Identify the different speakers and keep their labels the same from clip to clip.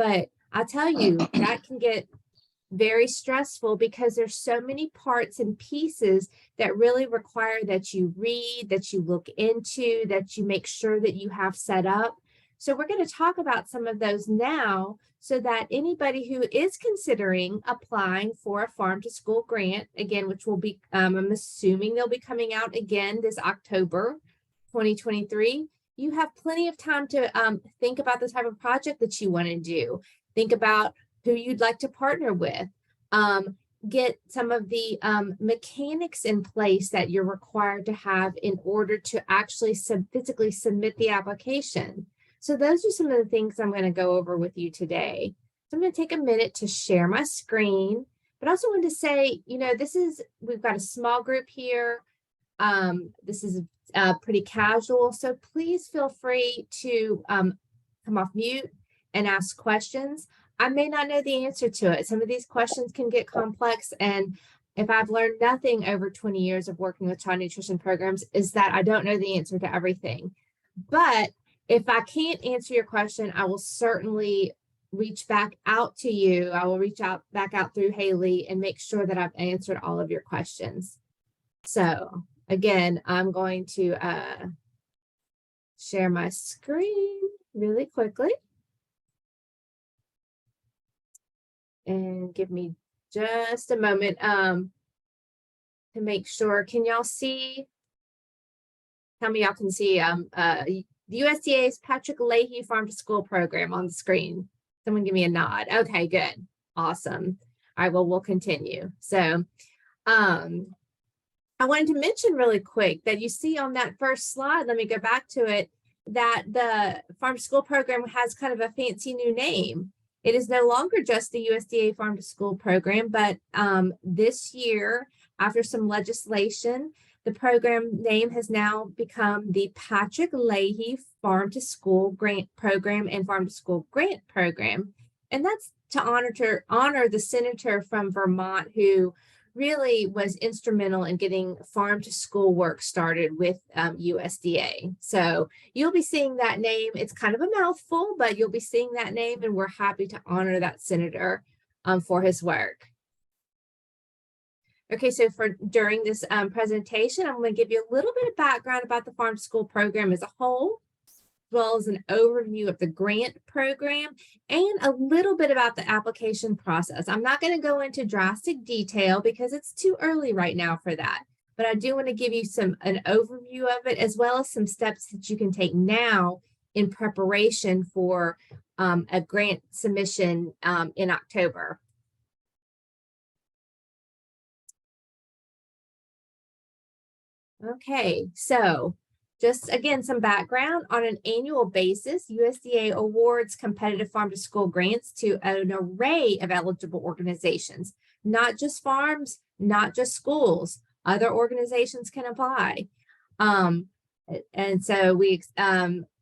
Speaker 1: But I'll tell you, that can get very stressful because there's so many parts and pieces that really require that you read, that you look into, that you make sure that you have set up. So we're going to talk about some of those now so that anybody who is considering applying for a farm to school grant, again, which will be, I'm assuming they'll be coming out again this October 2023, you have plenty of time to think about the type of project that you want to do. Think about who you'd like to partner with, get some of the mechanics in place that you're required to have in order to actually physically submit the application. So those are some of the things I'm going to go over with you today. So I'm going to take a minute to share my screen, but I also want to say, you know, we've got a small group here. This is pretty casual, so please feel free to come off mute and ask questions. I may not know the answer to it. Some of these questions can get complex, and if I've learned nothing over 20 years of working with child nutrition programs is that I don't know the answer to everything. But if I can't answer your question, I will certainly reach back out to you. I will reach back out through Haley and make sure that I've answered all of your questions. So again, I'm going to share my screen really quickly. And give me just a moment to make sure. Can y'all see? Tell me y'all can see the USDA's Patrick Leahy Farm to School program on the screen. Someone give me a nod. Okay, good. Awesome. All right, well, we'll continue. So I wanted to mention really quick that you see on that first slide, let me go back to it, that the Farm to School program has kind of a fancy new name. It is no longer just the USDA Farm to School program, but this year, after some legislation, the program name has now become the Patrick Leahy Farm to School Grant Program and Farm to School Grant Program. And that's to honor the senator from Vermont who really was instrumental in getting farm to school work started with USDA. So you'll be seeing that name. It's kind of a mouthful, but you'll be seeing that name, and we're happy to honor that senator for his work. Okay, so during this presentation, I'm going to give you a little bit of background about the farm to school program as a whole, as well as an overview of the grant program and a little bit about the application process. I'm not going to go into drastic detail because it's too early right now for that, but I do want to give you an overview of it as well as some steps that you can take now in preparation for a grant submission in October. Okay, so just again, some background. On an annual basis, USDA awards competitive farm to school grants to an array of eligible organizations, not just farms, not just schools. Other organizations can apply. And so we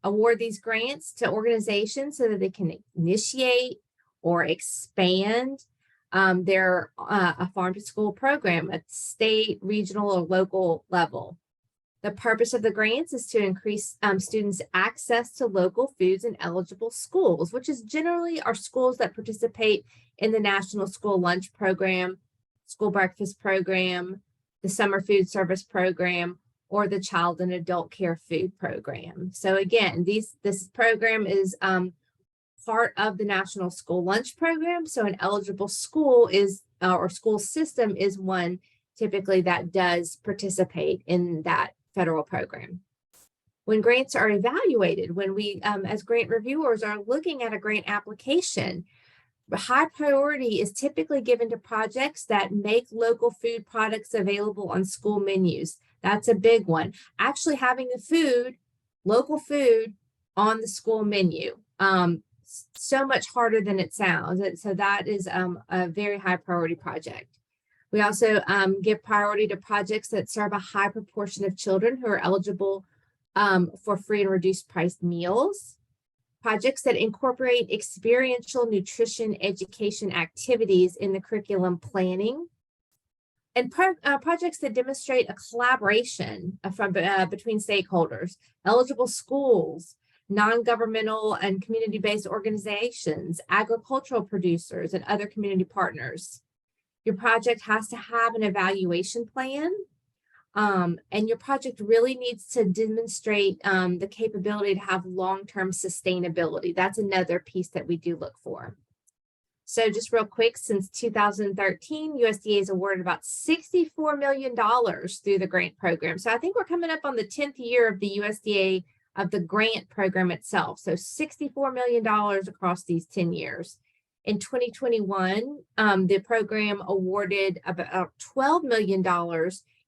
Speaker 1: award these grants to organizations so that they can initiate or expand their a farm to school program at state, regional, or local level. The purpose of the grants is to increase students' access to local foods in eligible schools, which is generally our schools that participate in the National School Lunch Program, School Breakfast Program, the Summer Food Service Program, or the Child and Adult Care Food Program. So again, this program is part of the National School Lunch Program. So an eligible school is, or school system is one typically that does participate in that federal program. When grants are evaluated, when we as grant reviewers are looking at a grant application, high priority is typically given to projects that make local food products available on school menus. That's a big one. Actually having the food, local food, on the school menu. So much harder than it sounds. So that is a very high priority project. We also give priority to projects that serve a high proportion of children who are eligible for free and reduced price meals. Projects that incorporate experiential nutrition education activities in the curriculum planning. And projects that demonstrate a collaboration between stakeholders, eligible schools, non-governmental and community-based organizations, agricultural producers, and other community partners. Your project has to have an evaluation plan, and your project really needs to demonstrate the capability to have long-term sustainability. That's another piece that we do look for. So just real quick, since 2013, USDA has awarded about $64 million through the grant program. So I think we're coming up on the 10th year of the USDA of the grant program itself. So $64 million across these 10 years. In 2021, the program awarded about $12 million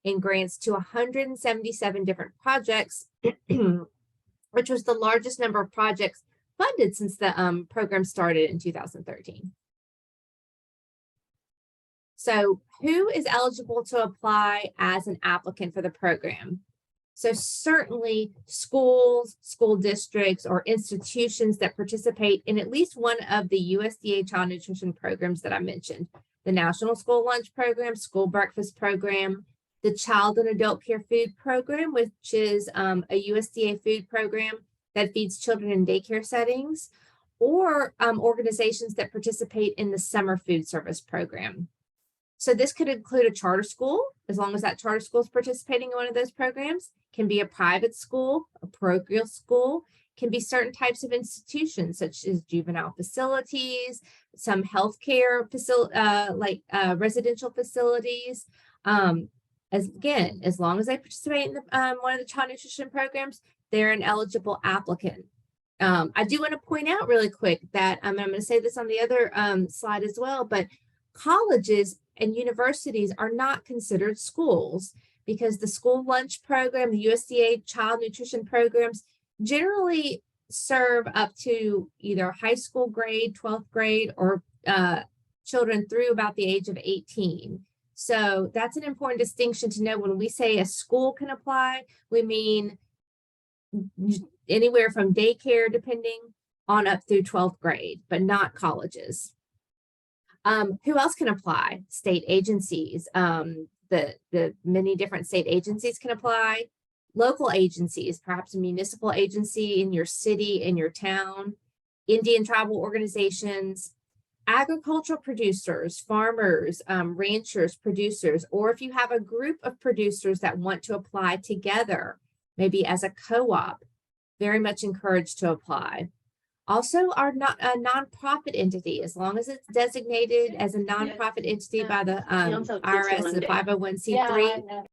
Speaker 1: in grants to 177 different projects, which was the largest number of projects funded since the program started in 2013. So who is eligible to apply as an applicant for the program? So certainly schools, school districts, or institutions that participate in at least one of the USDA child nutrition programs that I mentioned: the National School Lunch Program, School Breakfast Program, the Child and Adult Care Food Program, which is a USDA food program that feeds children in daycare settings, or organizations that participate in the Summer Food Service Program. So this could include a charter school, as long as that charter school is participating in one of those programs. Can be a private school, a parochial school, can be certain types of institutions such as juvenile facilities, some healthcare facility, residential facilities. As long as they participate in one of the child nutrition programs, they're an eligible applicant. I do want to point out really quick that I'm going to say this on the other slide as well, but colleges and universities are not considered schools, because the school lunch program, the USDA child nutrition programs, generally serve up to either high school grade, 12th grade, or children through about the age of 18. So that's an important distinction to know. When we say a school can apply, we mean anywhere from daycare, depending on, up through 12th grade, but not colleges. Who else can apply? State agencies. The many different state agencies can apply. Local agencies, perhaps a municipal agency in your city, in your town, Indian tribal organizations, agricultural producers, farmers, ranchers, producers, or if you have a group of producers that want to apply together, maybe as a co-op, very much encouraged to apply. Also, are not a nonprofit entity, as long as it's designated as a nonprofit entity by the IRS, the 501c3,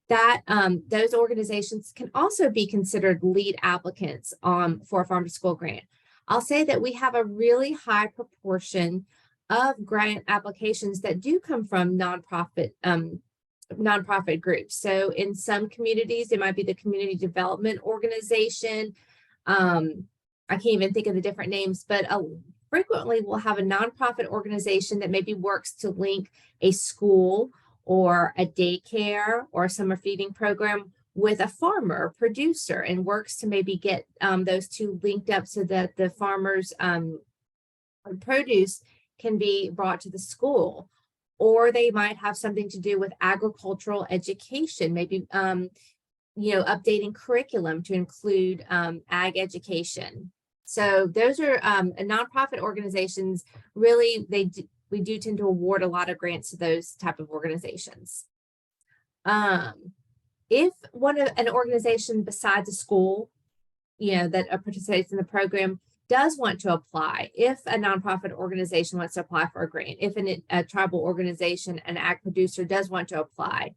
Speaker 1: that those organizations can also be considered lead applicants for a farm to school grant. I'll say that we have a really high proportion of grant applications that do come from nonprofit groups. So in some communities, it might be the community development organization. I can't even think of the different names, but frequently we'll have a nonprofit organization that maybe works to link a school or a daycare or a summer feeding program with a farmer producer, and works to maybe get those two linked up so that the farmer's produce can be brought to the school. Or they might have something to do with agricultural education, maybe updating curriculum to include ag education. So those are nonprofit organizations. Really, we do tend to award a lot of grants to those type of organizations. If an organization besides a school, that participates in the program, does want to apply, if a nonprofit organization wants to apply for a grant, if a tribal organization, an ag producer does want to apply,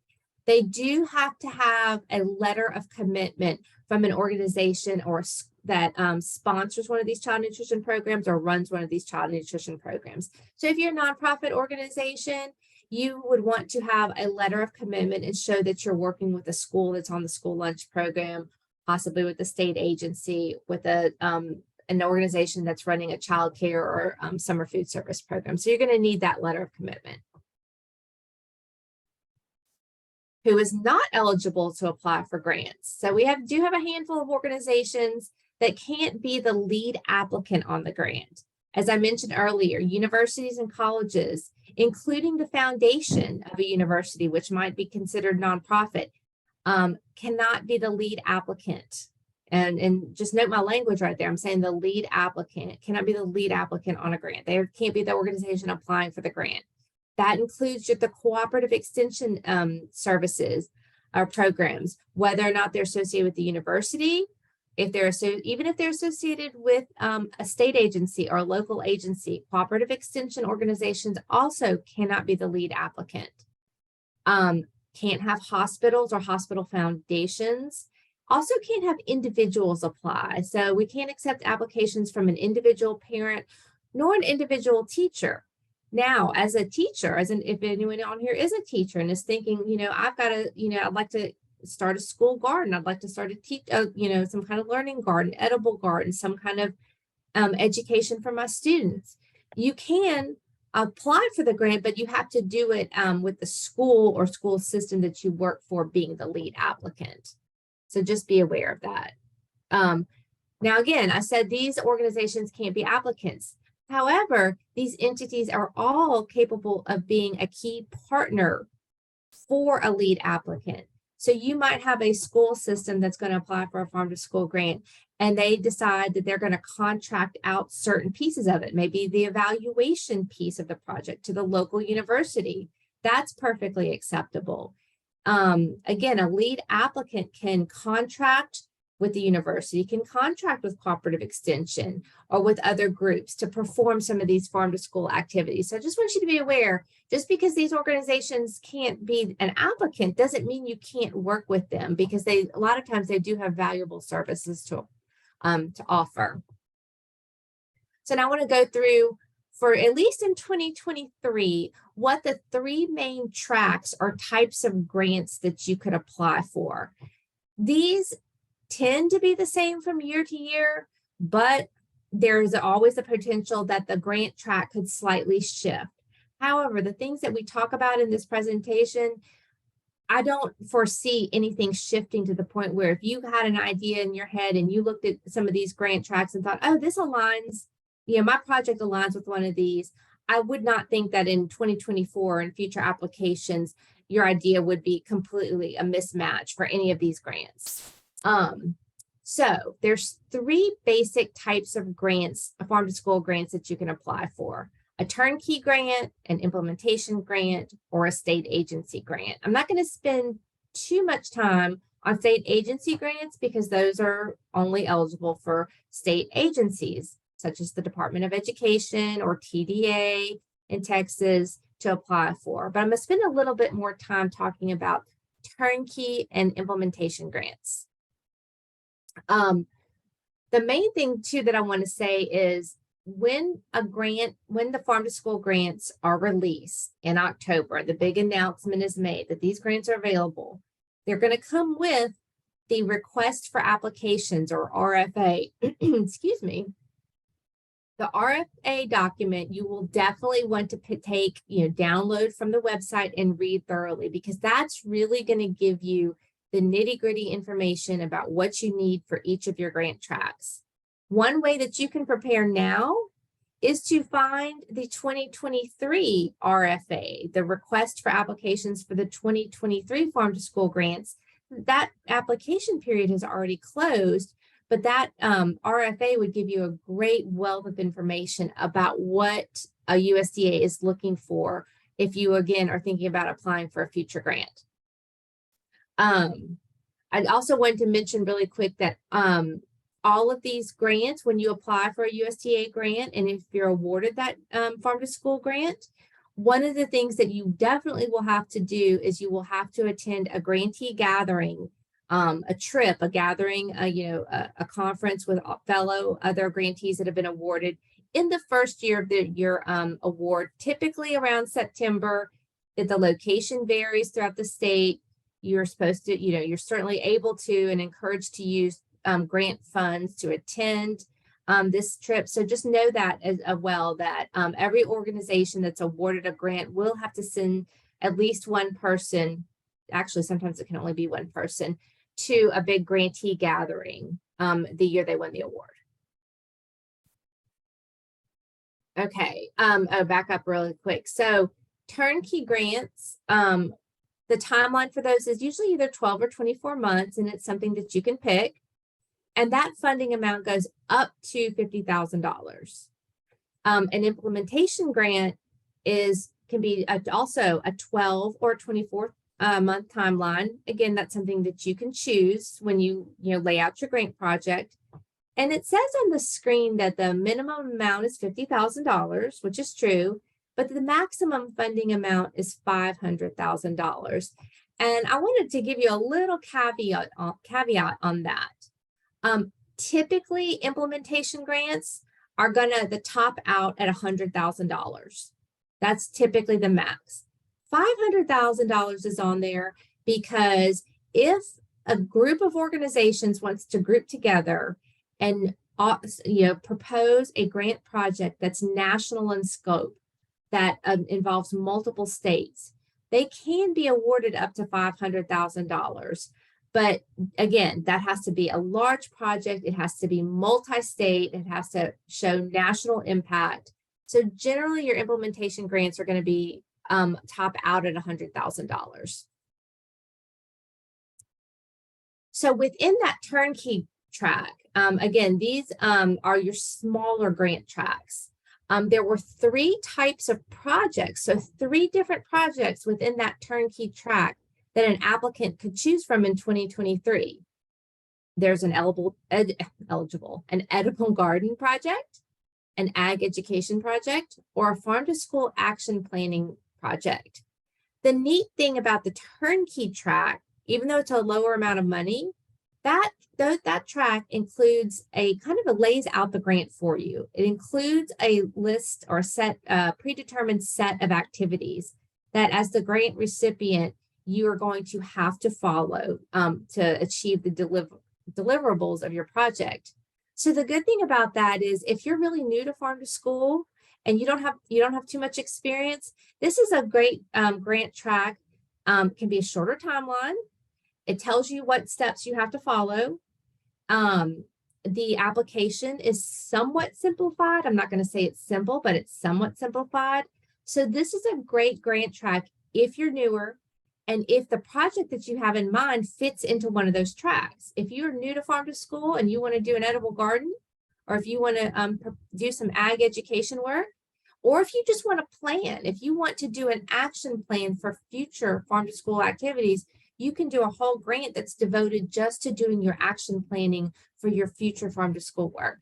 Speaker 1: they do have to have a letter of commitment from an organization or that sponsors one of these child nutrition programs or runs one of these child nutrition programs. So if you're a nonprofit organization, you would want to have a letter of commitment and show that you're working with a school that's on the school lunch program, possibly with a state agency, with an organization that's running a child care or summer food service program. So you're going to need that letter of commitment. Who is not eligible to apply for grants? So we do have a handful of organizations that can't be the lead applicant on the grant. As I mentioned earlier, universities and colleges, including the foundation of a university, which might be considered nonprofit, cannot be the lead applicant. And just note my language right there. I'm saying the lead applicant. It cannot be the lead applicant on a grant. They can't be the organization applying for the grant. That includes the cooperative extension services or programs, whether or not they're associated with the university, even if they're associated with a state agency or a local agency. Cooperative extension organizations also cannot be the lead applicant. Can't have hospitals or hospital foundations. Also can't have individuals apply. So we can't accept applications from an individual parent nor an individual teacher. Now, as a teacher, if anyone on here is a teacher and is thinking, I've got to, I'd like to start a school garden. I'd like to start some kind of learning garden, edible garden, some kind of education for my students. You can apply for the grant, but you have to do it with the school or school system that you work for being the lead applicant. So just be aware of that. Now, again, I said these organizations can't be applicants. However, these entities are all capable of being a key partner for a lead applicant. So you might have a school system that's going to apply for a farm to school grant, and they decide that they're going to contract out certain pieces of it, maybe the evaluation piece of the project to the local university. That's perfectly acceptable. Again, a lead applicant can contract with the university, can contract with cooperative extension or with other groups to perform some of these farm to school activities. So I just want you to be aware, just because these organizations can't be an applicant doesn't mean you can't work with them, because a lot of times they do have valuable services to offer. So now I want to go through, for at least in 2023, what the 3 main tracks or types of grants that you could apply for. These tend to be the same from year to year, but there's always a potential that the grant track could slightly shift. However, the things that we talk about in this presentation, I don't foresee anything shifting to the point where if you had an idea in your head and you looked at some of these grant tracks and thought, oh, this aligns, my project aligns with one of these, I would not think that in 2024 and future applications, your idea would be completely a mismatch for any of these grants. So there's 3 basic types of grants, farm to school grants, that you can apply for: a turnkey grant, an implementation grant, or a state agency grant. I'm not going to spend too much time on state agency grants because those are only eligible for state agencies, such as the Department of Education or TDA in Texas, to apply for. But I'm going to spend a little bit more time talking about turnkey and implementation grants. The main thing too that I want to say is when the farm to school grants are released in October, the big announcement is made that these grants are available. They're going to come with the request for applications, or RFA. Excuse me. The RFA document you will definitely want to take, download from the website and read thoroughly, because that's really going to give you the nitty-gritty information about what you need for each of your grant tracks. One way that you can prepare now is to find the 2023 RFA, the request for applications for the 2023 farm to school grants. That application period has already closed, but that RFA would give you a great wealth of information about what a USDA is looking for if you, again, are thinking about applying for a future grant. I also wanted to mention really quick that all of these grants, when you apply for a USDA grant, and if you're awarded that farm to school grant, one of the things that you definitely will have to do is you will have to attend a grantee gathering, a trip, a gathering, a conference with fellow other grantees that have been awarded in the first year of your award, typically around September. That the location varies throughout the state. You're supposed to, you're certainly able to and encouraged to use grant funds to attend this trip. So just know that as well, that every organization that's awarded a grant will have to send at least one person, actually sometimes it can only be one person, to a big grantee gathering the year they won the award. Okay, back up really quick. So turnkey grants, the timeline for those is usually either 12 or 24 months, and it's something that you can pick. And that funding amount goes up to $50,000. An implementation grant can be also a 12 or 24 month timeline. Again, that's something that you can choose when you lay out your grant project. And it says on the screen that the minimum amount is $50,000, which is true, but the maximum funding amount is $500,000. And I wanted to give you a little caveat on that. Typically, implementation grants are the top out at $100,000. That's typically the max. $500,000 is on there because if a group of organizations wants to group together and propose a grant project that's national in scope, that involves multiple states, they can be awarded up to $500,000. But again, that has to be a large project. It has to be multi-state. It has to show national impact. So generally, your implementation grants are going to be top out at $100,000. So within that turnkey track, again, these are your smaller grant tracks. There were 3 types of projects, so 3 different projects within that turnkey track that an applicant could choose from in 2023. There's an an edible garden project, an ag education project, or a farm to school action planning project. The neat thing about the turnkey track, even though it's a lower amount of money, that track includes lays out the grant for you. It includes a list or a predetermined set of activities that as the grant recipient, you are going to have to follow to achieve the deliverables of your project. So the good thing about that is if you're really new to farm to school and you don't have too much experience, this is a great grant track. Can be a shorter timeline. It tells you what steps you have to follow. The application is somewhat simplified. I'm not going to say it's simple, but it's somewhat simplified. So this is a great grant track if you're newer and if the project that you have in mind fits into one of those tracks. If you're new to farm to school and you want to do an edible garden, or if you want to do some ag education work, or if you just want to plan, if you want to do an action plan for future farm to school activities, you can do a whole grant that's devoted just to doing your action planning for your future farm to school work.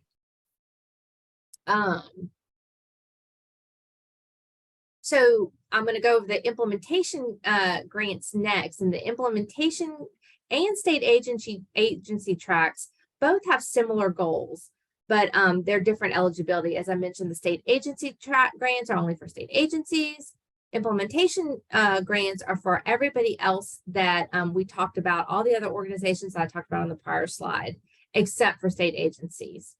Speaker 1: So I'm going to go over the implementation grants next, and the implementation and state agency tracks both have similar goals, but they're different eligibility. As I mentioned, the state agency track grants are only for state agencies. Implementation grants are for everybody else that we talked about, all the other organizations that I talked about on the prior slide, except for state agencies.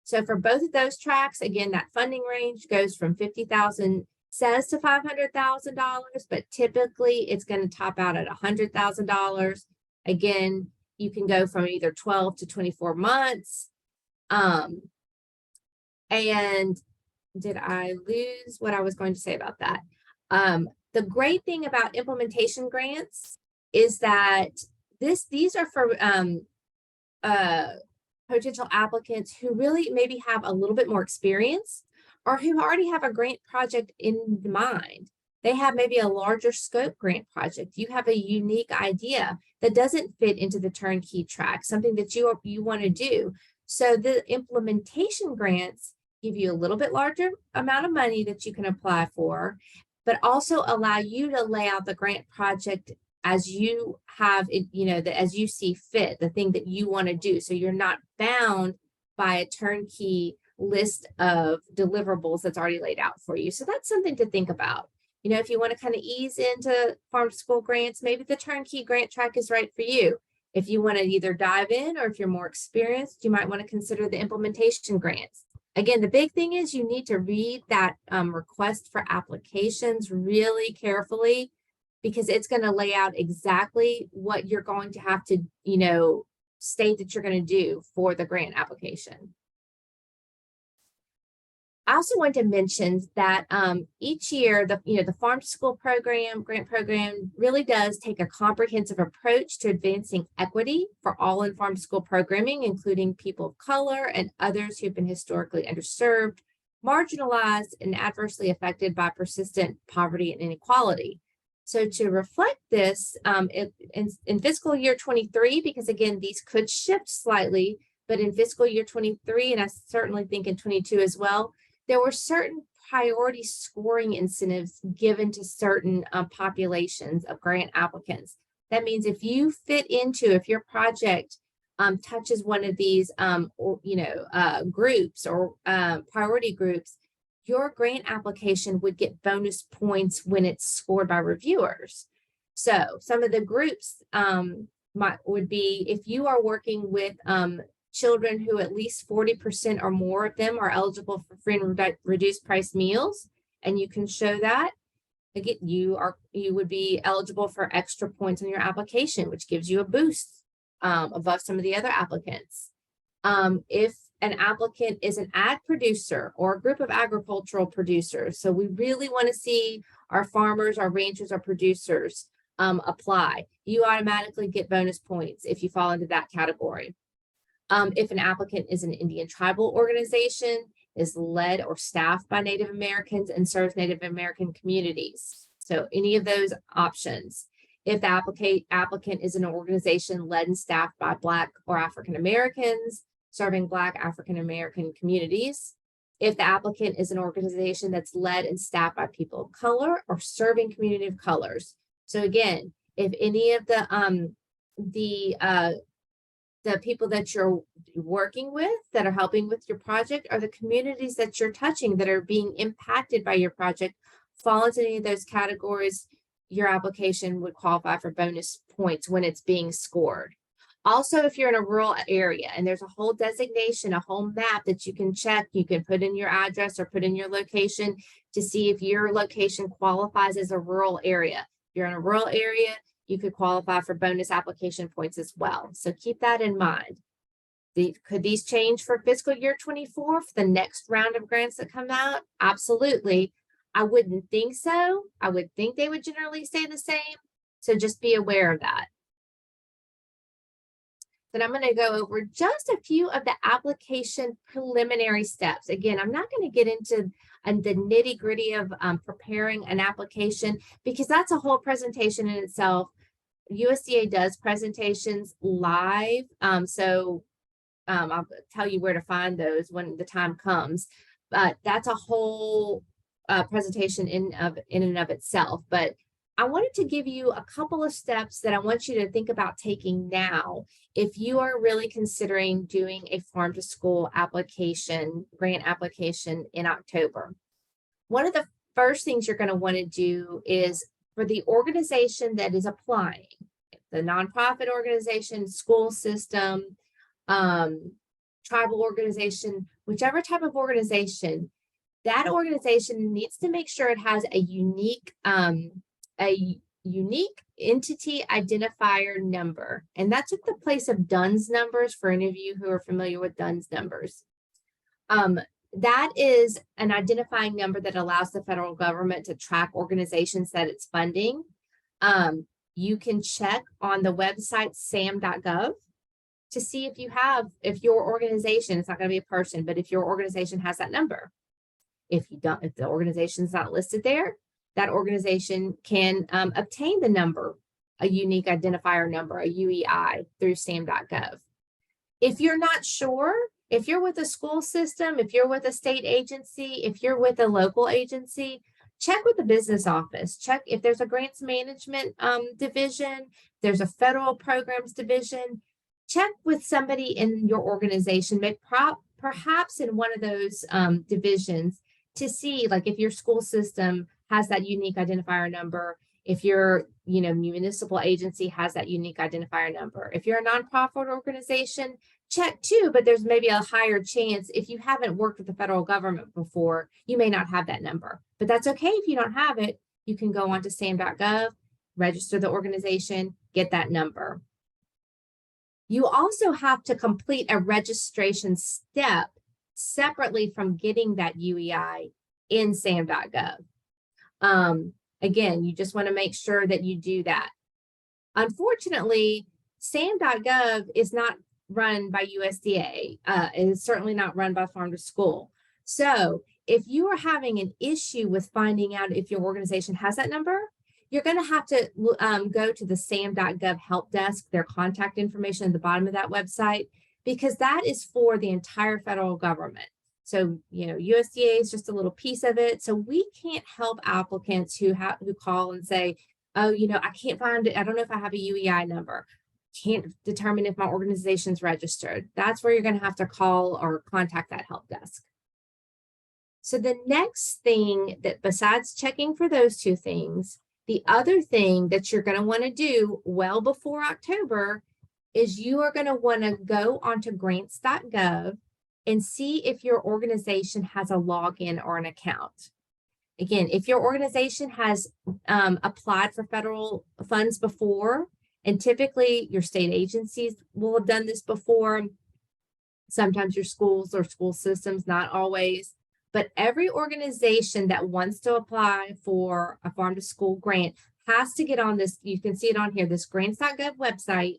Speaker 1: So for both of those tracks, again, that funding range goes from $50,000 says to $500,000, but typically it's going to top out at $100,000. Again, you can go from either 12 to 24 months. And did I lose what I was going to say about that? The great thing about implementation grants is that these are for potential applicants who really maybe have a little bit more experience or who already have a grant project in mind. They have maybe a larger scope grant project. You have a unique idea that doesn't fit into the turnkey track, something that you want to do. So the implementation grants give you a little bit larger amount of money that you can apply for, but also allow you to lay out the grant project as you have it, as you see fit, the thing that you want to do. So you're not bound by a turnkey list of deliverables that's already laid out for you. So that's something to think about. If you want to kind of ease into farm to school grants, maybe the turnkey grant track is right for you. If you want to either dive in or if you're more experienced, you might want to consider the implementation grants. Again, the big thing is you need to read that request for applications really carefully, because it's going to lay out exactly what you're going to have to, state that you're going to do for the grant application. I also want to mention that each year, the Farm to School grant program really does take a comprehensive approach to advancing equity for all in farm to school programming, including people of color and others who've been historically underserved, marginalized, and adversely affected by persistent poverty and inequality. So to reflect this in fiscal year 23, because again, these could shift slightly, but in fiscal year 23, and I certainly think in 22 as well, there were certain priority scoring incentives given to certain populations of grant applicants. That means if your project touches one of these groups or priority groups, your grant application would get bonus points when it's scored by reviewers. So some of the groups would be if you are working with children who at least 40% or more of them are eligible for free and reduced price meals, and you can show that, again, you would be eligible for extra points on your application, which gives you a boost above some of the other applicants. If an applicant is an ag producer or a group of agricultural producers, so we really want to see our farmers, our ranchers, our producers apply, you automatically get bonus points if you fall into that category. If an applicant is an Indian tribal organization, is led or staffed by Native Americans, and serves Native American communities. So any of those options. If the applicant is an organization led and staffed by Black or African Americans, serving Black African American communities. If the applicant is an organization that's led and staffed by people of color or serving community of colors. So again, if any of the people that you're working with that are helping with your project or the communities that you're touching that are being impacted by your project fall into any of those categories, your application would qualify for bonus points when it's being scored. Also, if you're in a rural area and there's a whole designation, a whole map that you can check, you can put in your address or put in your location to see if your location qualifies as a rural area. If you're in a rural area, you could qualify for bonus application points as well. So keep that in mind. Could these change for fiscal year 24 for the next round of grants that come out? Absolutely. I wouldn't think so. I would think they would generally stay the same. So just be aware of that. Then I'm going to go over just a few of the application preliminary steps. Again, I'm not going to get into the nitty gritty of preparing an application because that's a whole presentation in itself. USDA does presentations live. I'll tell you where to find those when the time comes, but that's a whole presentation in and of itself. But I wanted to give you a couple of steps that I want you to think about taking now if you are really considering doing a farm to school application, grant application in October. One of the first things you're going to want to do is for the organization that is applying, the nonprofit organization, school system, tribal organization, whichever type of organization, that organization needs to make sure it has a unique entity identifier number. And that took the place of DUNS numbers for any of you who are familiar with DUNS numbers. That is an identifying number that allows the federal government to track organizations that it's funding. You can check on the website sam.gov to see if your organization, it's not going to be a person, but if your organization has that number. If the organization's not listed there, that organization can obtain the number, a unique identifier number, a UEI, through sam.gov. If you're not sure, if you're with a school system, if you're with a state agency, if you're with a local agency, check with the business office. Check if there's a grants management division, there's a federal programs division. Check with somebody in your organization, perhaps in one of those divisions, to see like if your school system has that unique identifier number, if your municipal agency has that unique identifier number. If you're a nonprofit organization, check too, but there's maybe a higher chance if you haven't worked with the federal government before, you may not have that number. But that's okay if you don't have it. You can go on to sam.gov, register the organization, get that number. You also have to complete a registration step separately from getting that UEI in SAM.gov. Again, you just want to make sure that you do that. Unfortunately, SAM.gov is not run by USDA. It is certainly not run by Farm to School. So if you are having an issue with finding out if your organization has that number, you're going to have to go to the SAM.gov help desk, their contact information at the bottom of that website, because that is for the entire federal government. So, USDA is just a little piece of it. So we can't help applicants who call and say, oh, I can't find it. I don't know if I have a UEI number. Can't determine if my organization's registered. That's where you're going to have to call or contact that help desk. So the next thing that, besides checking for those two things, the other thing that you're going to want to do well before October is you are going to want to go onto grants.gov and see if your organization has a login or an account. Again, if your organization has applied for federal funds before, and typically your state agencies will have done this before, sometimes your schools or school systems, not always, but every organization that wants to apply for a farm to school grant has to get on this, you can see it on here, this grants.gov website,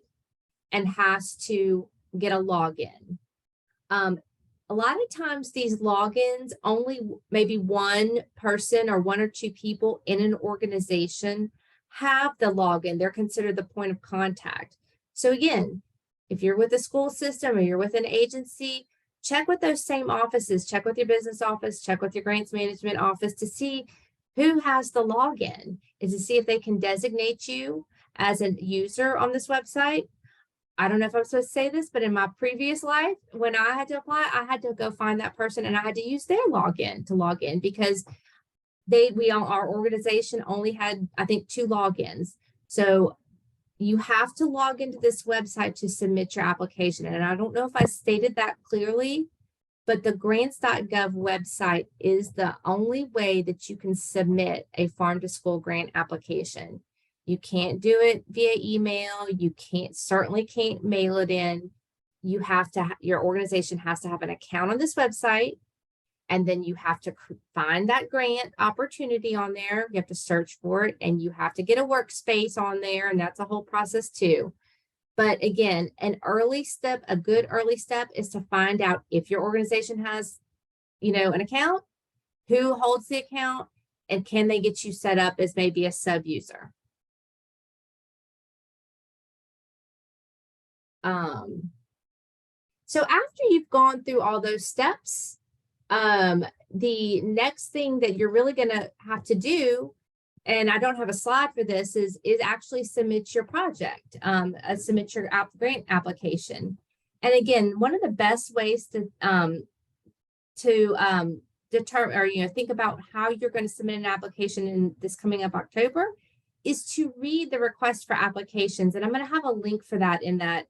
Speaker 1: and has to get a login. A lot of times these logins, only maybe one person or one or two people in an organization have the login. They're considered the point of contact. So again, if you're with a school system or you're with an agency, check with those same offices, check with your business office, check with your grants management office to see who has the login, and to see if they can designate you as a user on this website. I don't know if I'm supposed to say this, but in my previous life, when I had to apply, I had to go find that person and I had to use their login to log in, because our organization only had, I think, 2 logins. So you have to log into this website to submit your application. And I don't know if I stated that clearly, but the grants.gov website is the only way that you can submit a farm to school grant application. You can't do it via email. You certainly can't mail it in. You have to, your organization has to have an account on this website, and then you have to find that grant opportunity on there. You have to search for it, and you have to get a workspace on there, and that's a whole process too. But again, a good early step is to find out if your organization has, an account, who holds the account, and can they get you set up as maybe a sub-user. So after you've gone through all those steps, the next thing that you're really going to have to do, and I don't have a slide for this, is actually submit your project, submit your grant application. And again, one of the best ways to determine, or think about how you're going to submit an application in this coming up October, is to read the request for applications. And I'm going to have a link for that in that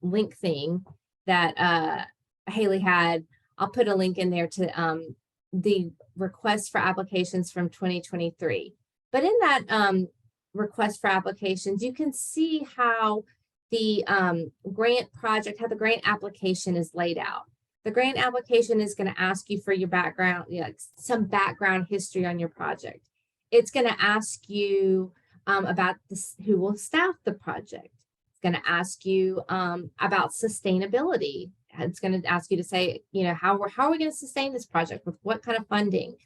Speaker 1: link thing that Haley had. I'll put a link in there to the request for applications from 2023. But in that request for applications, you can see how the grant project, how the grant application is laid out. The grant application is going to ask you for your background, some background history on your project. It's going to ask you about who will staff the project. It's going to ask you about sustainability. It's going to ask you to say, how are we going to sustain this project, with what kind of funding,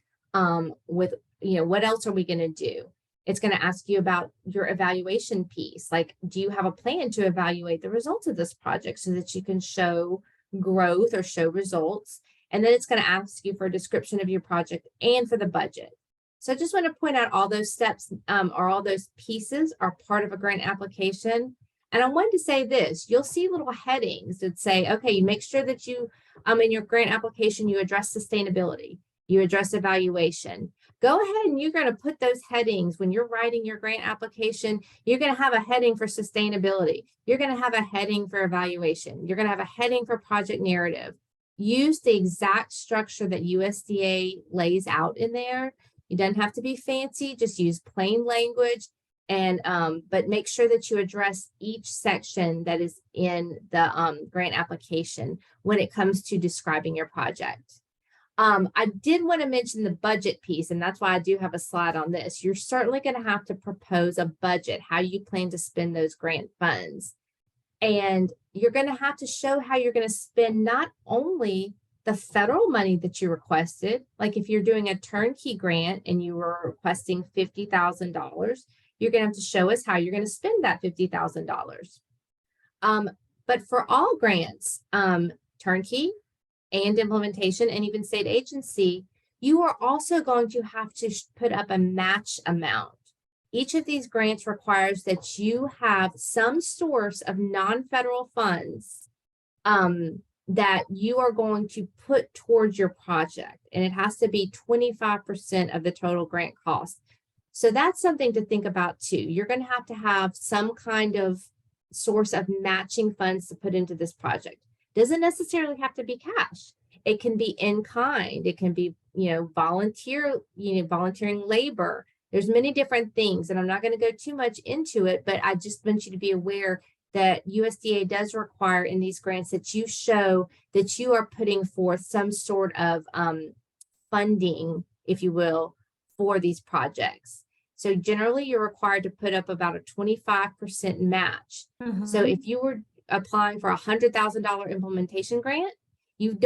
Speaker 1: with, what else are we going to do? It's going to ask you about your evaluation piece. Like, do you have a plan to evaluate the results of this project so that you can show growth or show results? And then it's going to ask you for a description of your project and for the budget. So I just want to point out all those steps or all those pieces are part of a grant application. And I wanted to say this, you'll see little headings that say, okay, you make sure that you, in your grant application, you address sustainability, you address evaluation. Go ahead and you're going to put those headings when you're writing your grant application. You're going to have a heading for sustainability. You're going to have a heading for evaluation. You're going to have a heading for project narrative. Use the exact structure that USDA lays out in there. It doesn't have to be fancy, just use plain language And but make sure that you address each section that is in the grant application when it comes to describing your project. I did want to mention the budget piece, and that's why I do have a slide on this. You're certainly going to have to propose a budget, how you plan to spend those grant funds. And you're going to have to show how you're going to spend not only the federal money that you requested, like if you're doing a turnkey grant and you were requesting $50,000, you're going to have to show us how you're going to spend that $50,000. But for all grants, turnkey, and implementation, and even state agency, you are also going to have to put up a match amount. Each of these grants requires that you have some source of non-federal funds that you are going to put towards your project, and it has to be 25% of the total grant cost. So that's something to think about too. You're going to have some kind of source of matching funds to put into this project. Doesn't necessarily have to be cash. It can be in kind. It can be, volunteering labor. There's many different things, and I'm not going to go too much into it, but I just want you to be aware that USDA does require in these grants that you show that you are putting forth some sort of funding, if you will, for these projects. So generally, you're required to put up about a 25% match. Mm-hmm. So if you were applying for $100,000 implementation grant, you're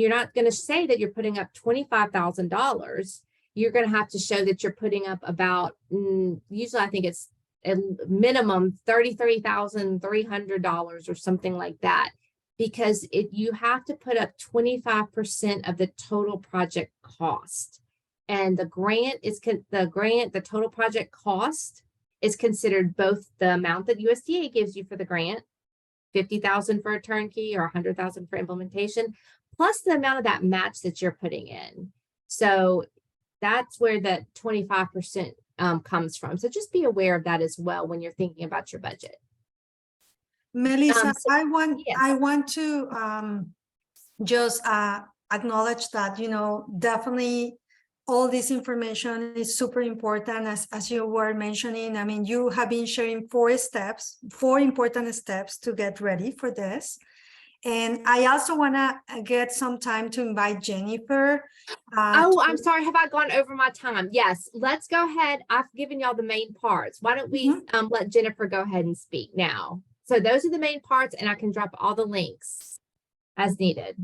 Speaker 1: not going to say that you're putting up $25,000. You're going to have to show that you're putting up about, usually I think it's a minimum $33,300 or something like that, because you have to put up 25% of the total project cost. And the total project cost is considered both the amount that USDA gives you for the grant, $50,000 for a turnkey or $100,000 for implementation, plus the amount of that match that you're putting in. So that's where that 25% comes from. So just be aware of that as well when you're thinking about your budget.
Speaker 2: Melissa, I want to just acknowledge that, definitely all this information is super important, as you were mentioning. I mean, you have been sharing four important steps to get ready for this. And I also want to get some time to invite Jennifer.
Speaker 1: I'm sorry. Have I gone over my time? Yes, let's go ahead. I've given y'all the main parts. Why don't we let Jennifer go ahead and speak now? So those are the main parts, and I can drop all the links as needed.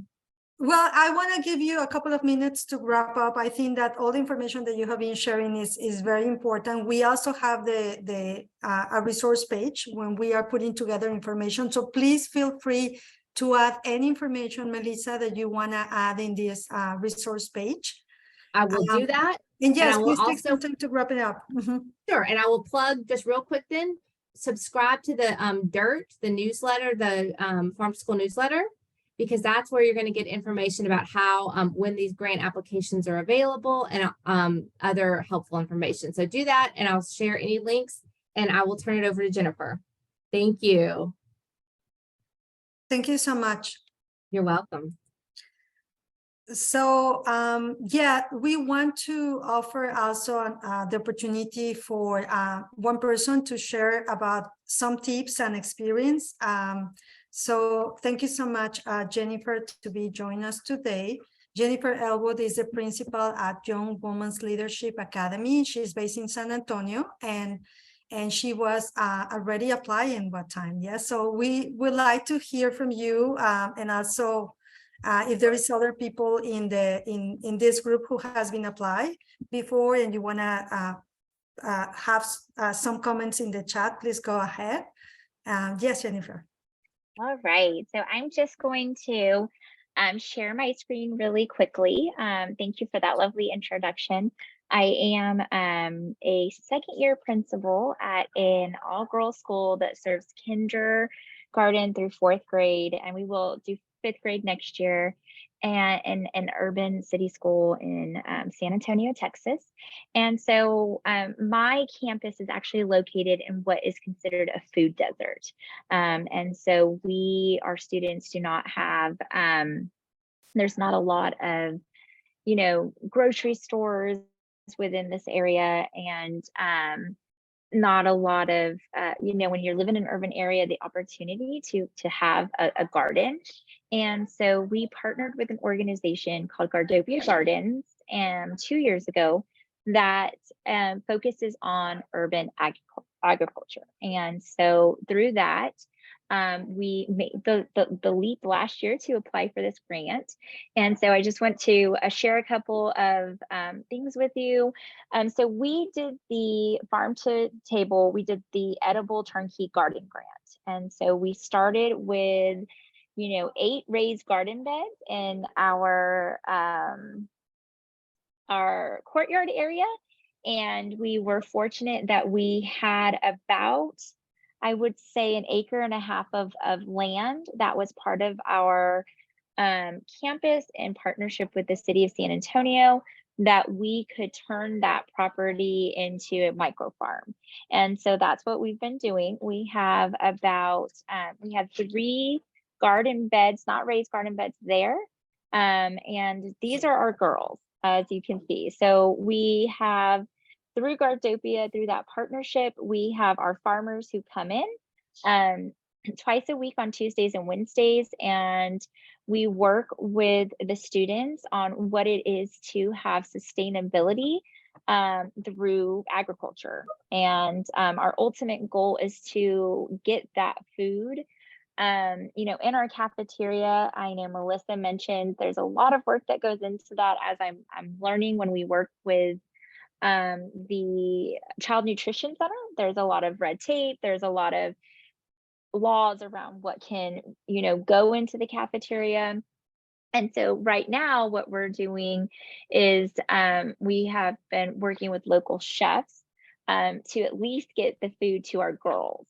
Speaker 2: Well, I want to give you a couple of minutes to wrap up. I think that all the information that you have been sharing is very important. We also have a resource page when we are putting together information. So please feel free to add any information, Melissa, that you want to add in this resource page.
Speaker 1: I will do that.
Speaker 2: And yes, and please take some time to wrap it up.
Speaker 1: Sure. And I will plug just real quick then, subscribe to the the newsletter, the Farm School newsletter, because that's where you're going to get information about how, when these grant applications are available and other helpful information. So do that, and I'll share any links, and I will turn it over to Jennifer. Thank you.
Speaker 2: Thank you so much.
Speaker 1: You're welcome.
Speaker 2: So, yeah, we want to offer also the opportunity for one person to share about some tips and experience. So thank you so much, Jennifer, to be joining us today. Jennifer Elwood is the principal at Young Women's Leadership Academy. She's based in San Antonio, and she was already applying what time. Yeah, so we would like to hear from you, and also if there is other people in this group who has been applied before and you want to have some comments in the chat, please go ahead. Yes, Jennifer.
Speaker 3: All right, so I'm just going to share my screen really quickly. Thank you for that lovely introduction. I am a second-year principal at an all-girls school that serves kindergarten through 4th grade, and we will do 5th grade next year, and an urban city school in San Antonio, Texas. And so my campus is actually located in what is considered a food desert. And so our students do not have, there's not a lot of, grocery stores within this area. And not a lot of, when you're living in an urban area, the opportunity to have a garden. And so we partnered with an organization called Gardopia Gardens 2 years ago that focuses on urban agriculture. And so through that, we made the leap last year to apply for this grant. And so I just want to share a couple of things with you. So we did the farm to table, we did the edible turnkey garden grant. And so we started with, 8 raised garden beds in our courtyard area. And we were fortunate that we had about, I would say, 1.5 acres of land that was part of our campus in partnership with the city of San Antonio, that we could turn that property into a micro farm. And so that's what we've been doing. We have 3 garden beds, not raised garden beds there. And these are our girls, as you can see. So we have, through Gardopia, through that partnership, we have our farmers who come in twice a week on Tuesdays and Wednesdays, and we work with the students on what it is to have sustainability through agriculture. And our ultimate goal is to get that food in our cafeteria. I know Melissa mentioned there's a lot of work that goes into that, as I'm learning when we work with the Child Nutrition Center. There's a lot of red tape, there's a lot of laws around what can go into the cafeteria. And so right now what we're doing is we have been working with local chefs to at least get the food to our girls.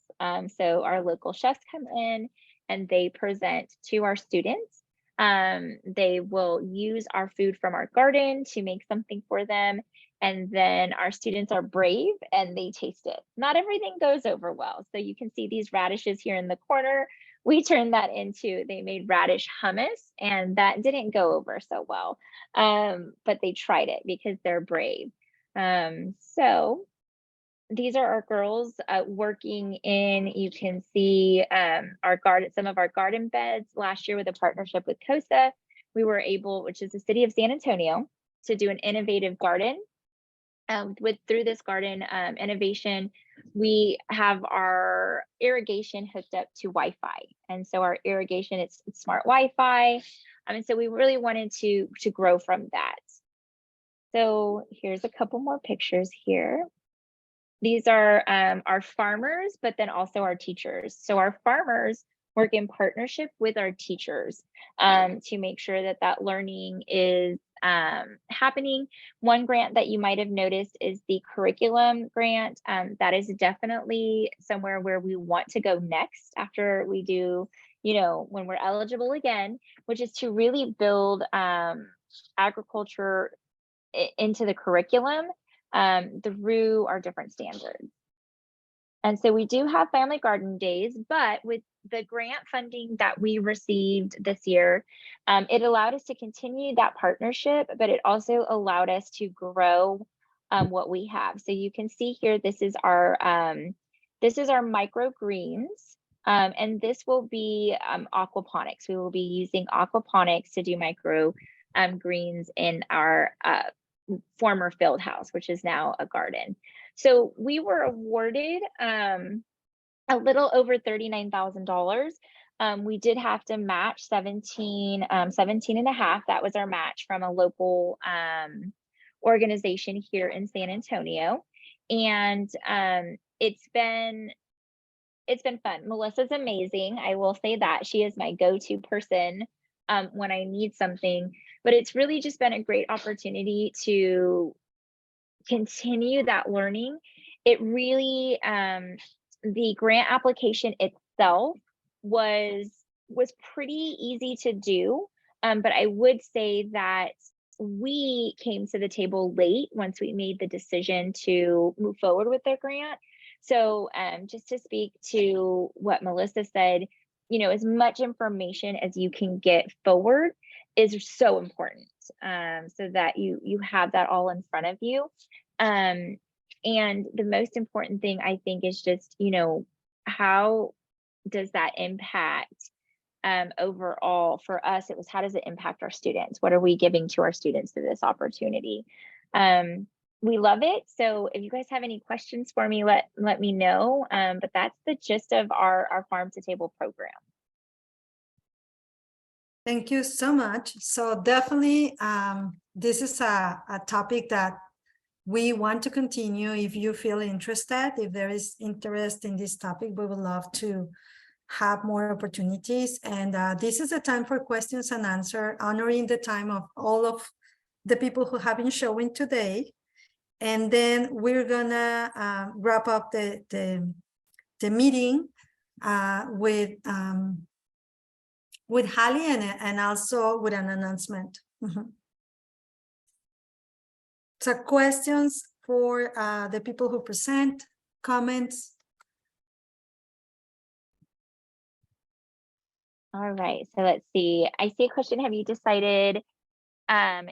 Speaker 3: So our local chefs come in and they present to our students. They will use our food from our garden to make something for them. And then our students are brave and they taste it. Not everything goes over well. So you can see these radishes here in the corner. We turned that into, they made radish hummus, and that didn't go over so well. But they tried it because they're brave. So these are our girls working in, you can see our garden, some of our garden beds. Last year with a partnership with COSA, we were able, which is the city of San Antonio, to do an innovative garden. Through this garden innovation, we have our irrigation hooked up to Wi-Fi. And so our irrigation, it's smart Wi-Fi. And so we really wanted to grow from that. So here's a couple more pictures here. These are our farmers, but then also our teachers. So our farmers work in partnership with our teachers to make sure that that learning is happening. One grant that you might have noticed is the curriculum grant. That is definitely somewhere where we want to go next after we do, when we're eligible again, which is to really build agriculture into the curriculum through our different standards. And so we do have family garden days, but with the grant funding that we received this year, it allowed us to continue that partnership, but it also allowed us to grow what we have. So you can see here, this is our microgreens, and this will be aquaponics. We will be using aquaponics to do micro greens in our former field house, which is now a garden. So we were awarded a little over $39,000. We did have to match 17 and a half. That was our match from a local organization here in San Antonio. And it's been fun. Melissa's amazing. I will say that she is my go-to person when I need something, but it's really just been a great opportunity to continue that learning. It really, the grant application itself was pretty easy to do, but I would say that we came to the table late once we made the decision to move forward with their grant. So just to speak to what Melissa said, as much information as you can get forward is so important, so that you have that all in front of you. And the most important thing I think is just, how does that impact overall for us? It was, how does it impact our students? What are we giving to our students through this opportunity? We love it. So if you guys have any questions for me, let me know. But that's the gist of our Farm to Table program.
Speaker 2: Thank you so much. So definitely, this is a topic that we want to continue. If you feel interested, if there is interest in this topic, we would love to have more opportunities. And this is a time for questions and answer, honoring the time of all of the people who have been showing today. And then we're gonna wrap up the meeting with Hallie and also with an announcement. So questions for the people who present, comments?
Speaker 3: All right, so let's see. I see a question. Have you decided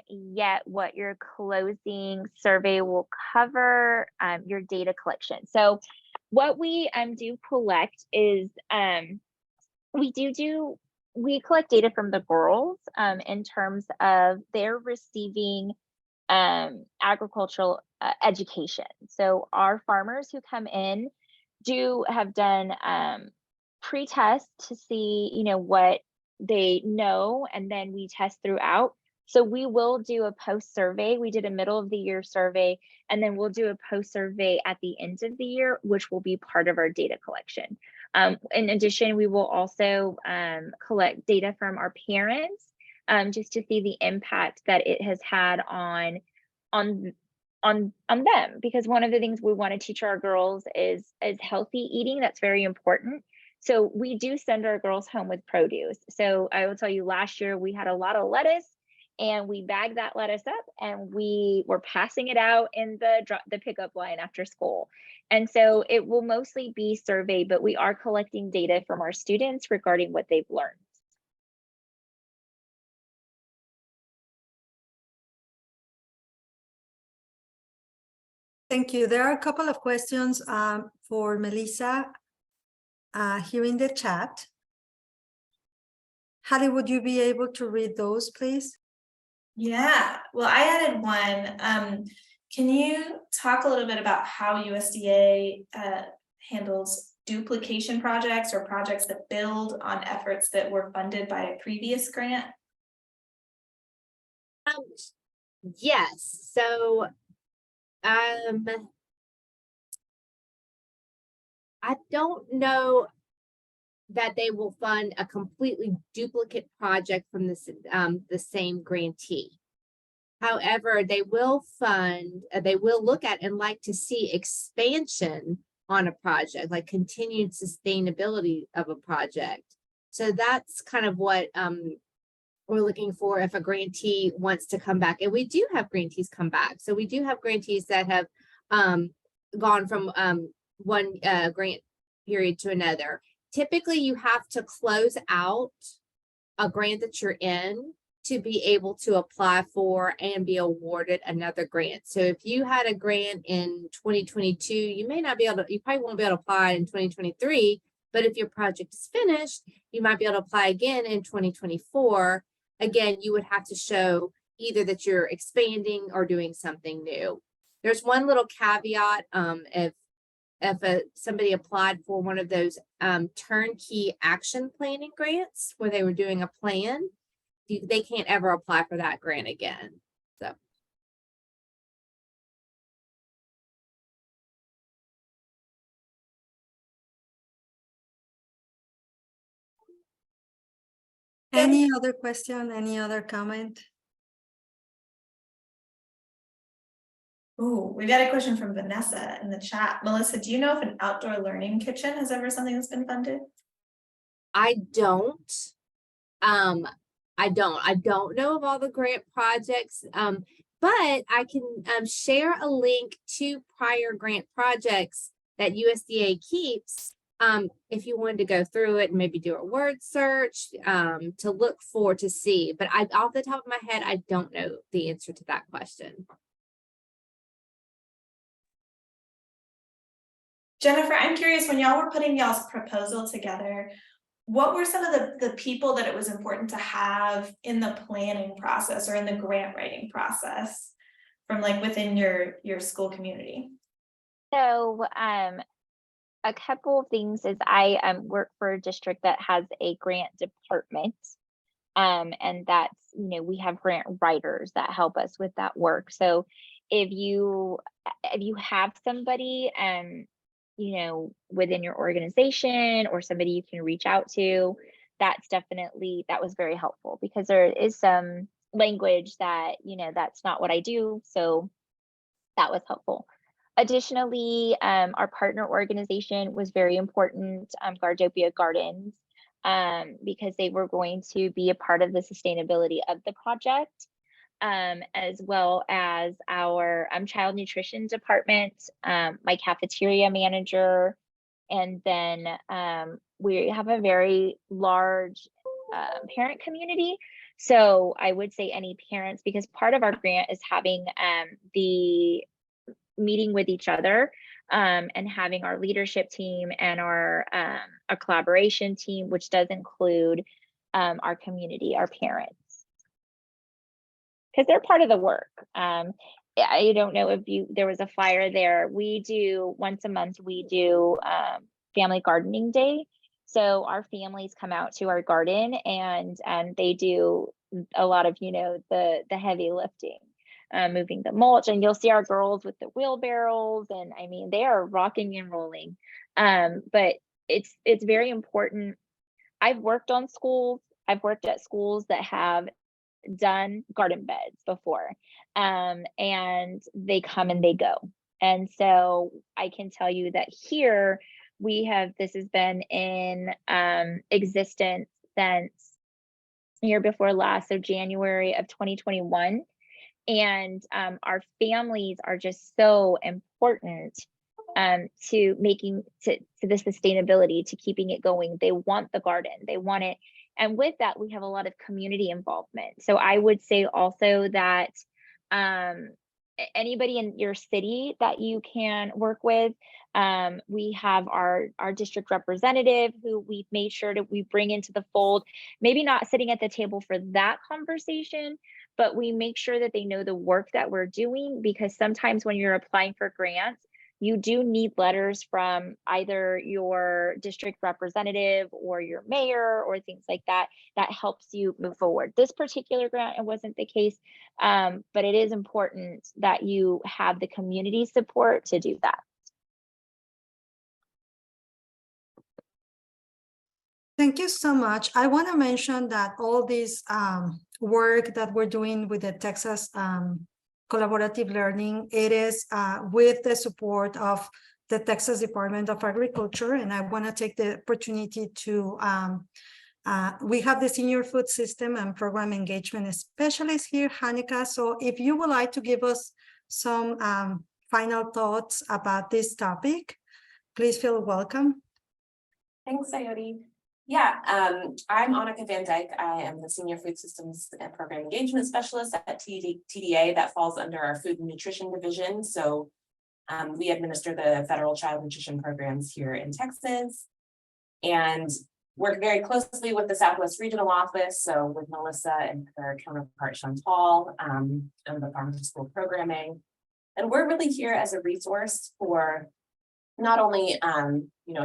Speaker 3: yet what your closing survey will cover? Your data collection. So what we do collect is we collect data from the girls in terms of their receiving agricultural education. So our farmers who come in have done pre-test to see, what they know, and then we test throughout. So we will do a post survey. We did a middle of the year survey, and then we'll do a post survey at the end of the year, which will be part of our data collection. In addition, we will also collect data from our parents just to see the impact that it has had on them, because one of the things we want to teach our girls is healthy eating. That's very important. So we do send our girls home with produce. So I will tell you, last year we had a lot of lettuce, and we bagged that lettuce up and we were passing it out in the pickup line after school. And so it will mostly be survey, but we are collecting data from our students regarding what they've learned.
Speaker 2: Thank you. There are a couple of questions for Melissa here in the chat. Hallie, would you be able to read those, please?
Speaker 4: Yeah, well, I added one. Can you talk a little bit about how USDA handles duplication projects or projects that build on efforts that were funded by a previous grant?
Speaker 1: Yes. So I don't know that they will fund a completely duplicate project from the same grantee. However, they will fund, they will look at and like to see expansion on a project, like continued sustainability of a project. So that's kind of what we're looking for if a grantee wants to come back. And we do have grantees come back. So we do have grantees that have gone from one grant period to another. Typically, you have to close out a grant that you're in to be able to apply for and be awarded another grant. So if you had a grant in 2022, you may not be able to, you probably won't be able to apply in 2023, but if your project is finished, you might be able to apply again in 2024. Again, you would have to show either that you're expanding or doing something new. There's one little caveat, if somebody applied for one of those turnkey action planning grants where they were doing a plan, they can't ever apply for that grant again. So.
Speaker 2: Any other question, any other comment?
Speaker 4: Oh, we got a question from Vanessa in the chat. Melissa, do you know if an outdoor learning kitchen has ever something that's been funded?
Speaker 1: I don't. I don't know of all the grant projects, but I can share a link to prior grant projects that USDA keeps if you wanted to go through it and maybe do a word search to look for to see. But off the top of my head, I don't know the answer to that question.
Speaker 4: Jennifer, I'm curious, when y'all were putting y'all's proposal together, what were some of the people that it was important to have in the planning process or in the grant writing process from like within your school community?
Speaker 3: So a couple of things is I work for a district that has a grant department. And that's, we have grant writers that help us with that work. So if you have somebody, within your organization or somebody you can reach out to, that was very helpful, because there is some language that, that's not what I do. So that was helpful. Additionally, our partner organization was very important, Gardopia Gardens, because they were going to be a part of the sustainability of the project, as well as our child nutrition department, my cafeteria manager, and then we have a very large parent community. So I would say any parents, because part of our grant is having the meeting with each other, and having our leadership team and our collaboration team, which does include our community, our parents, because they're part of the work. I don't know if there was a flyer there. We do once a month, we do family gardening day. So our families come out to our garden and they do a lot of, the heavy lifting. Moving the mulch, and you'll see our girls with the wheelbarrows, and I mean, they are rocking and rolling. But it's very important. I've worked at schools that have done garden beds before, and they come and they go. And so I can tell you that here this has been in existence since year before last, so January of 2021. And our families are just so important to the sustainability, to keeping it going. They want the garden, they want it. And with that, we have a lot of community involvement. So I would say also that anybody in your city that you can work with, we have our district representative who we've made sure that we bring into the fold, maybe not sitting at the table for that conversation, but we make sure that they know the work that we're doing, because sometimes when you're applying for grants, you do need letters from either your district representative or your mayor or things like that, that helps you move forward. This particular grant, it wasn't the case, but it is important that you have the community support to do that.
Speaker 2: Thank you so much. I want to mention that all this work that we're doing with the Texas Collaborative Learning, it is with the support of the Texas Department of Agriculture. And I want to take the opportunity to, we have the Senior Food System and Program Engagement Specialist here, Hanika. So if you would like to give us some final thoughts about this topic, please feel welcome.
Speaker 5: Thanks, Sayori. Yeah, I'm Annika Van Dyke. I am the Senior Food Systems and Program Engagement Specialist at TDA. That falls under our Food and Nutrition Division. So we administer the federal child nutrition programs here in Texas and work very closely with the Southwest Regional Office. So with Melissa and her counterpart Chantal and the Farm to School programming. And we're really here as a resource for not only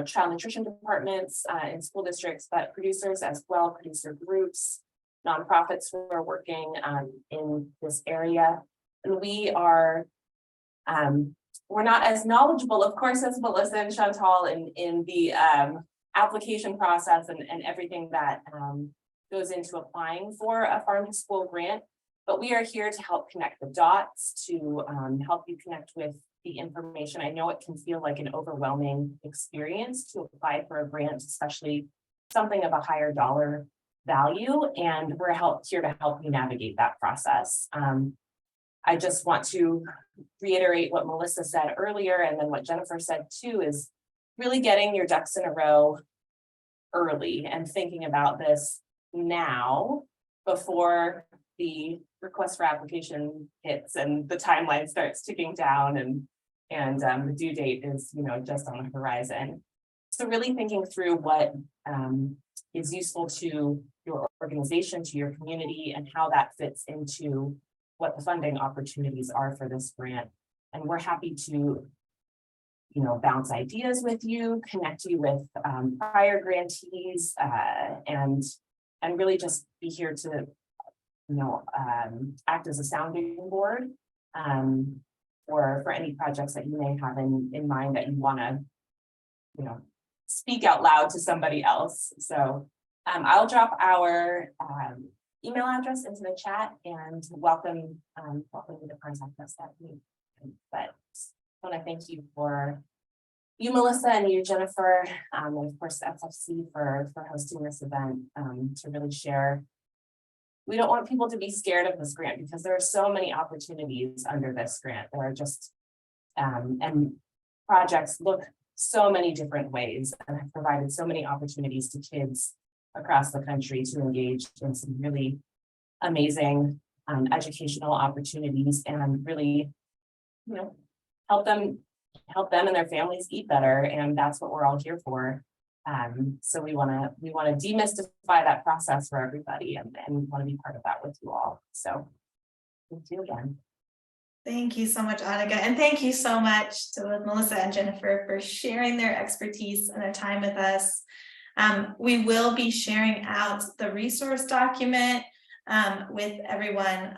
Speaker 5: child nutrition departments in school districts, but producers as well, producer groups, nonprofits who are working in this area. And we are, we're not as knowledgeable, of course, as Melissa and Chantal in the application process and everything that goes into applying for a farm to school grant. But we are here to help connect the dots, to help you connect with the information. I know it can feel like an overwhelming experience to apply for a grant, especially something of a higher dollar value, and we're here to help you navigate that process. I just want to reiterate what Melissa said earlier, and then what Jennifer said too, is really getting your ducks in a row early and thinking about this now before the request for application hits and the timeline starts ticking down and and the due date is, just on the horizon. So really thinking through what is useful to your organization, to your community, and how that fits into what the funding opportunities are for this grant. And we're happy to, bounce ideas with you, connect you with prior grantees, and really just be here to, act as a sounding board for any projects that you may have in mind that you want to, speak out loud to somebody else. So I'll drop our email address into the chat and welcome you to contact us that week. But I want to thank you Melissa, and you, Jennifer, and of course FFC for hosting this event to really share. We don't want people to be scared of this grant because there are so many opportunities under this grant. There are just and projects look so many different ways and have provided so many opportunities to kids across the country to engage in some really amazing educational opportunities and really, help them and their families eat better. And that's what we're all here for. So we want to demystify that process for everybody and want to be part of that with you all. So thank you again.
Speaker 4: Thank you so much, Annika, and thank you so much to both Melissa and Jennifer for sharing their expertise and their time with us. We will be sharing out the resource document with everyone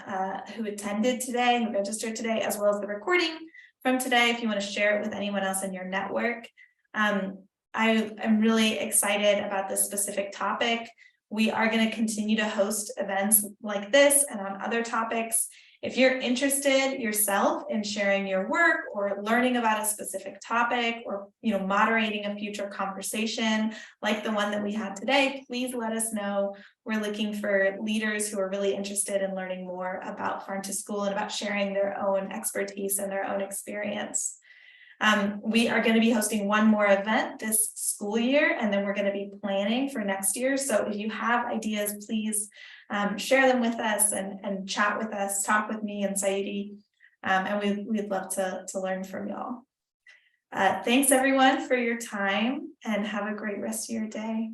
Speaker 4: who attended today, who registered today, as well as the recording from today, if you want to share it with anyone else in your network. I am really excited about this specific topic. We are going to continue to host events like this and on other topics. If you're interested yourself in sharing your work or learning about a specific topic or moderating a future conversation like the one that we had today, please let us know. We're looking for leaders who are really interested in learning more about Farm to School and about sharing their own expertise and their own experience. We are going to be hosting one more event this school year, and then we're going to be planning for next year. So if you have ideas, please share them with us and chat with us, talk with me and Sayuri, and we'd love to learn from y'all. Thanks everyone for your time and have a great rest of your day.